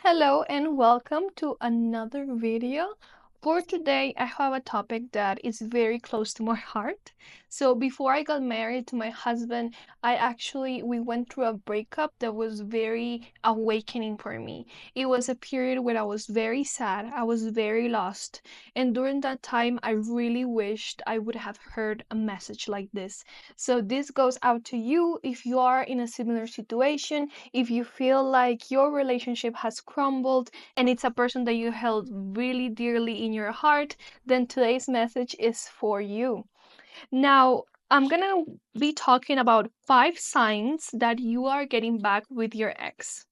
Hello and welcome to another video. For today, I have a topic that is very close to my heart. So before I got married to my husband, we went through a breakup that was very awakening for me. It was a period where I was very sad, I was very lost. And during that time, I really wished I would have heard a message like this. So this goes out to you if you are in a similar situation, if you feel like your relationship has crumbled and it's a person that you held really dearly in your heart, then today's message is for you. Now, I'm gonna be talking about 5 signs that you are getting back with your ex.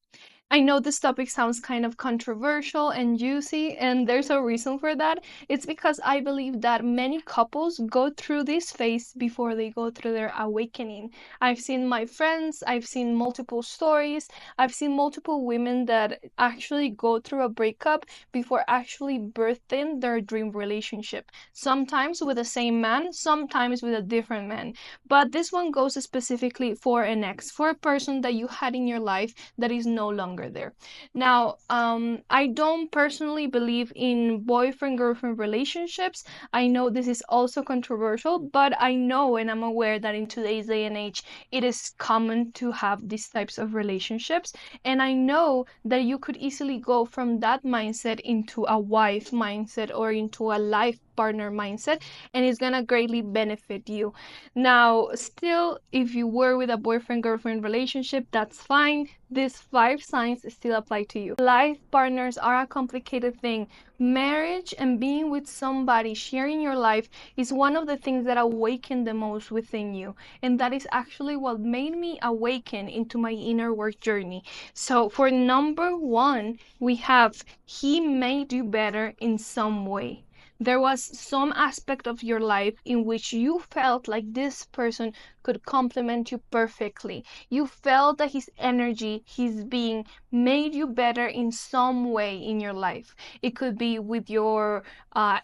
I know this topic sounds kind of controversial and juicy, and there's a reason for that. It's because I believe that many couples go through this phase before they go through their awakening. I've seen my friends, I've seen multiple stories, I've seen multiple women that actually go through a breakup before actually birthing their dream relationship. Sometimes with the same man, sometimes with a different man. But this one goes specifically for an ex, for a person that you had in your life that is no longer there. Now, I don't personally believe in boyfriend-girlfriend relationships. I know this is also controversial, but I know and I'm aware that in today's day and age, it is common to have these types of relationships. And I know that you could easily go from that mindset into a wife mindset or into a life partner mindset, and it's gonna greatly benefit you. Now, still, if you were with a boyfriend-girlfriend relationship, that's fine. These 5 signs still apply to you. Life partners are a complicated thing. Marriage and being with somebody, sharing your life, is one of the things that awaken the most within you. And that is actually what made me awaken into my inner work journey. So for number 1, we have he made you better in some way. There was some aspect of your life in which you felt like this person could complement you perfectly. You felt that his energy, his being, made you better in some way in your life. It could be with your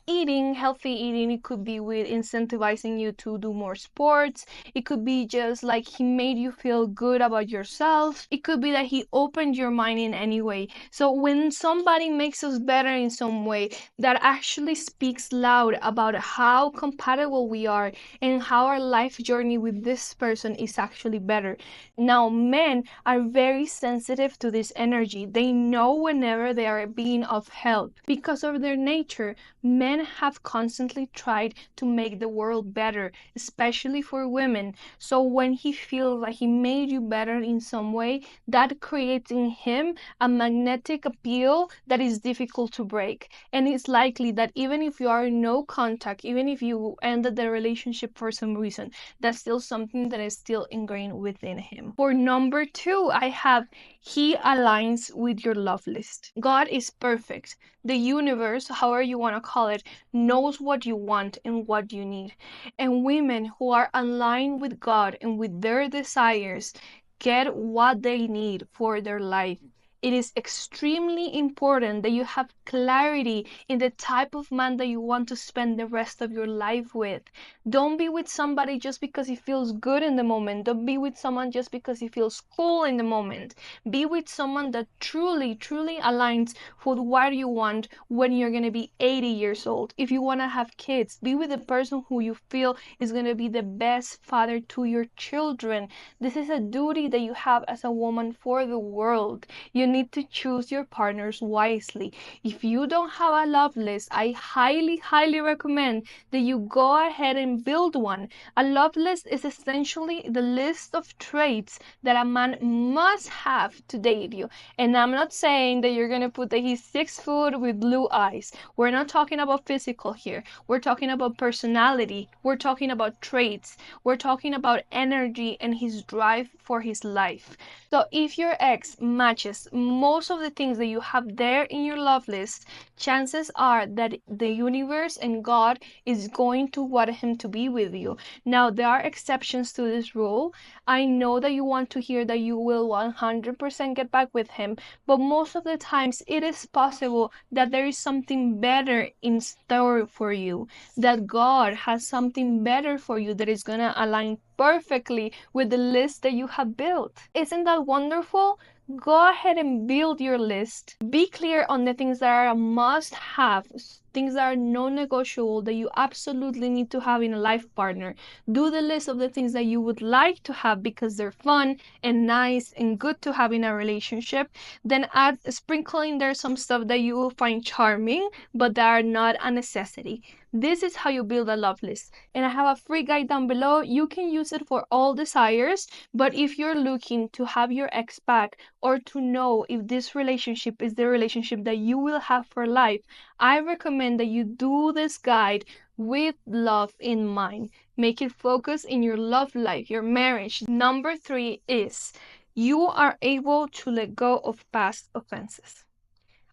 eating, healthy eating. It could be with incentivizing you to do more sports. It could be just like he made you feel good about yourself. It could be that he opened your mind in any way. So when somebody makes us better in some way, that actually speaks loud about how compatible we are and how our life journey with this person is actually better. Now, men are very sensitive to this energy. They know whenever they are being of help. Because of their nature, men have constantly tried to make the world better, especially for women. So when he feels like he made you better in some way, that creates in him a magnetic appeal that is difficult to break. And it's likely that even if you are in no contact, even if you ended the relationship for some reason, that's still something that is still ingrained within him. For number 2, I have he aligns with your love list. God is perfect. The universe, however you want to call it, knows what you want and what you need. And women who are aligned with God and with their desires get what they need for their life. It is extremely important that you have clarity in the type of man that you want to spend the rest of your life with. Don't be with somebody just because he feels good in the moment. Don't be with someone just because he feels cool in the moment. Be with someone that truly, truly aligns with what you want when you're going to be 80 years old. If you want to have kids, be with the person who you feel is going to be the best father to your children. This is a duty that you have as a woman for the world. You need to choose your partners wisely. If you don't have a love list, I highly, highly recommend that you go ahead and build one. A love list is essentially the list of traits that a man must have to date you. And I'm not saying that you're going to put that he's 6 foot with blue eyes. We're not talking about physical here. We're talking about personality. We're talking about traits. We're talking about energy and his drive for his life. So if your ex matches most of the things that you have there in your love list, chances are that the universe and God is going to want him to be with you. Now, there are exceptions to this rule. I know that you want to hear that you will 100% get back with him, but most of the times it is possible that there is something better in store for you, that God has something better for you that is going to align perfectly with the list that you have built. Isn't that wonderful? Go ahead and build your list. Be clear on the things that are a must have, things that are non-negotiable that you absolutely need to have in a life partner. Do the list of the things that you would like to have because they're fun and nice and good to have in a relationship. Then add, sprinkle in there some stuff that you will find charming but that are not a necessity. This is how you build a love list. And I have a free guide down below. You can use it for all desires, but if you're looking to have your ex back or to know if this relationship is the relationship that you will have for life, I recommend that you do this guide with love in mind. Make it focus in your love life, your marriage. Number 3 is you are able to let go of past offenses.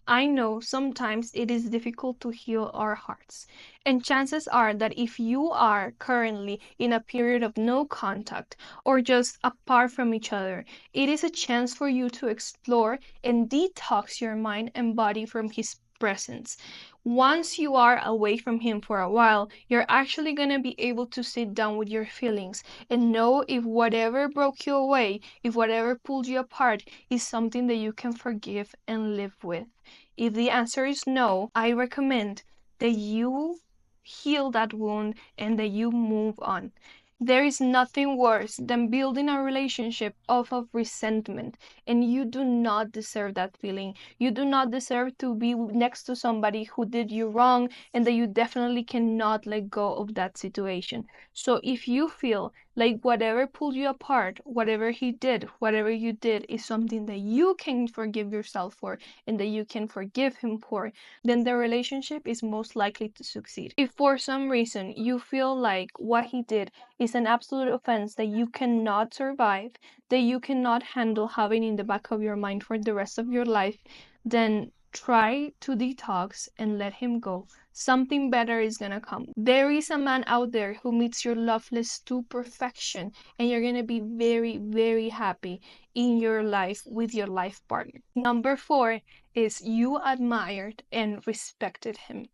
I know sometimes it is difficult to heal our hearts, and chances are that if you are currently in a period of no contact or just apart from each other, it is a chance for you to explore and detox your mind and body from his presence. Once you are away from him for a while, you're actually going to be able to sit down with your feelings and know if whatever broke you away, if whatever pulled you apart is something that you can forgive and live with. If the answer is no, I recommend that you heal that wound and that you move on. There is nothing worse than building a relationship off of resentment, and you do not deserve that feeling. You do not deserve to be next to somebody who did you wrong and that you definitely cannot let go of that situation. So if you feel like whatever pulled you apart, whatever he did, whatever you did is something that you can forgive yourself for and that you can forgive him for, then the relationship is most likely to succeed. If for some reason you feel like what he did is an absolute offense that you cannot survive, that you cannot handle having in the back of your mind for the rest of your life, then try to detox and let him go. Something better is gonna come. There is a man out there who meets your love list to perfection, and you're gonna be very, very happy in your life with your life partner. Number 4 is you admired and respected him.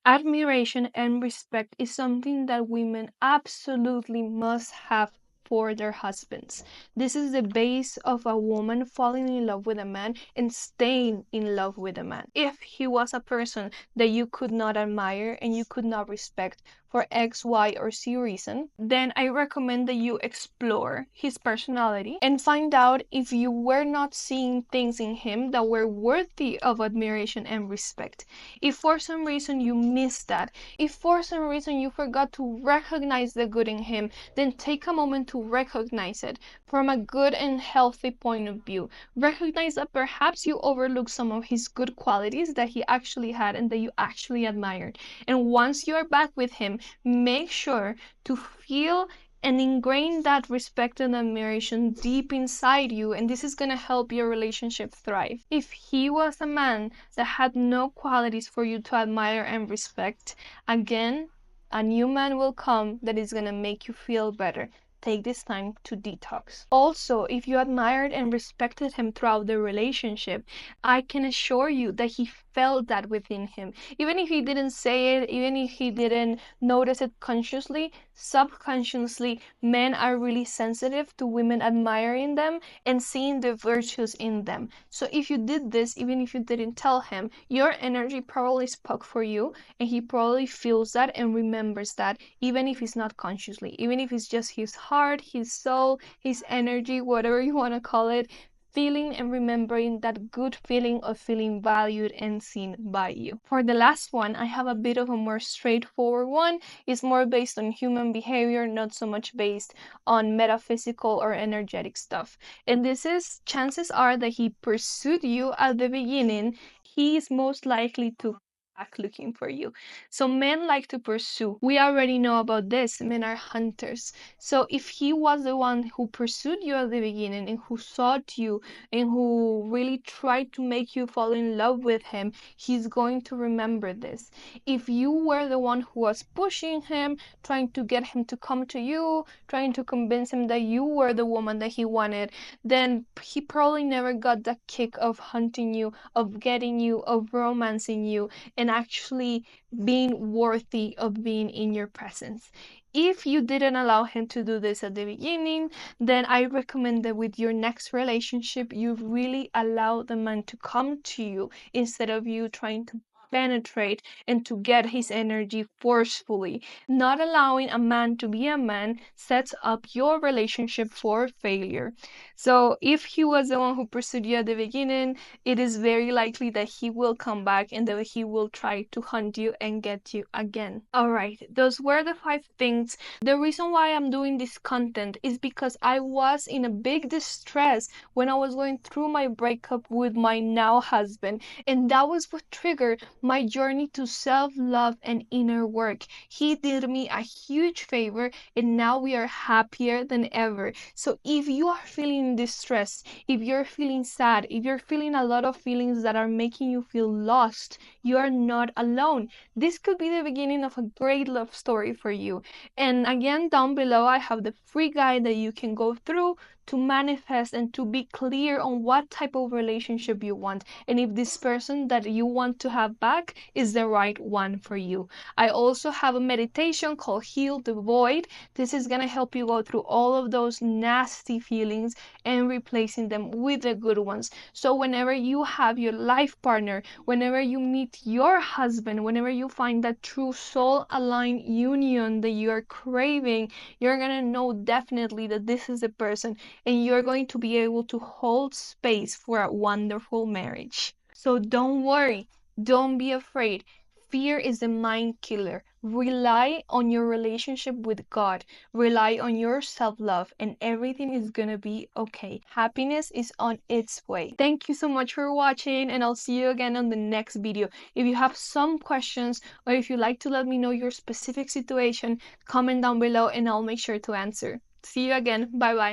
Admiration and respect is something that women absolutely must have for their husbands. This is the base of a woman falling in love with a man and staying in love with a man. If he was a person that you could not admire and you could not respect for X, Y, or Z reason, then I recommend that you explore his personality and find out if you were not seeing things in him that were worthy of admiration and respect. If for some reason you missed that, if for some reason you forgot to recognize the good in him, then take a moment to recognize it from a good and healthy point of view. Recognize that perhaps you overlooked some of his good qualities that he actually had and that you actually admired. And once you are back with him, make sure to feel and ingrain that respect and admiration deep inside you, and this is going to help your relationship thrive. If he was a man that had no qualities for you to admire and respect, again, a new man will come that is going to make you feel better. Take this time to detox. Also, if you admired and respected him throughout the relationship, I can assure you that he felt that within him. Even if he didn't say it, even if he didn't notice it consciously, subconsciously, men are really sensitive to women admiring them and seeing the virtues in them. So if you did this, even if you didn't tell him, your energy probably spoke for you, and he probably feels that and remembers that, even if it's not consciously, even if it's just his heart, his soul, his energy, whatever you want to call it, feeling and remembering that good feeling of feeling valued and seen by you. For the last one, I have a bit of a more straightforward one. It's more based on human behavior, not so much based on metaphysical or energetic stuff. And this is, chances are that he pursued you at the beginning, he is most likely to back looking for you. So men like to pursue. We already know about this. Men are hunters. So if he was the one who pursued you at the beginning and who sought you and who really tried to make you fall in love with him, he's going to remember this. If you were the one who was pushing him, trying to get him to come to you, trying to convince him that you were the woman that he wanted, then he probably never got the kick of hunting you, of getting you, of romancing you. and actually being worthy of being in your presence. If you didn't allow him to do this at the beginning, then I recommend that with your next relationship, you really allow the man to come to you instead of you trying to penetrate and to get his energy forcefully. Not allowing a man to be a man sets up your relationship for failure. So if he was the one who pursued you at the beginning, it is very likely that he will come back and that he will try to hunt you and get you again. All right, those were the 5 things. The reason why I'm doing this content is because I was in a big distress when I was going through my breakup with my now husband, and that was what triggered my journey to self-love and inner work. He did me a huge favor, and now we are happier than ever. So if you are feeling distressed, if you're feeling sad, if you're feeling a lot of feelings that are making you feel lost, you are not alone. This could be the beginning of a great love story for you. And again, down below, I have the free guide that you can go through to manifest and to be clear on what type of relationship you want and if this person that you want to have back is the right one for you. I also have a meditation called Heal the Void. This is going to help you go through all of those nasty feelings and replacing them with the good ones. So whenever you have your life partner, whenever you meet your husband, whenever you find that true soul aligned union that you are craving, you're going to know definitely that this is the person, and you're going to be able to hold space for a wonderful marriage. So don't worry, don't be afraid. Fear is a mind killer. Rely on your relationship with God. Rely on your self-love, and everything is gonna be okay. Happiness is on its way. Thank you so much for watching, and I'll see you again on the next video. If you have some questions, or if you'd like to let me know your specific situation, comment down below and I'll make sure to answer. See you again. Bye bye.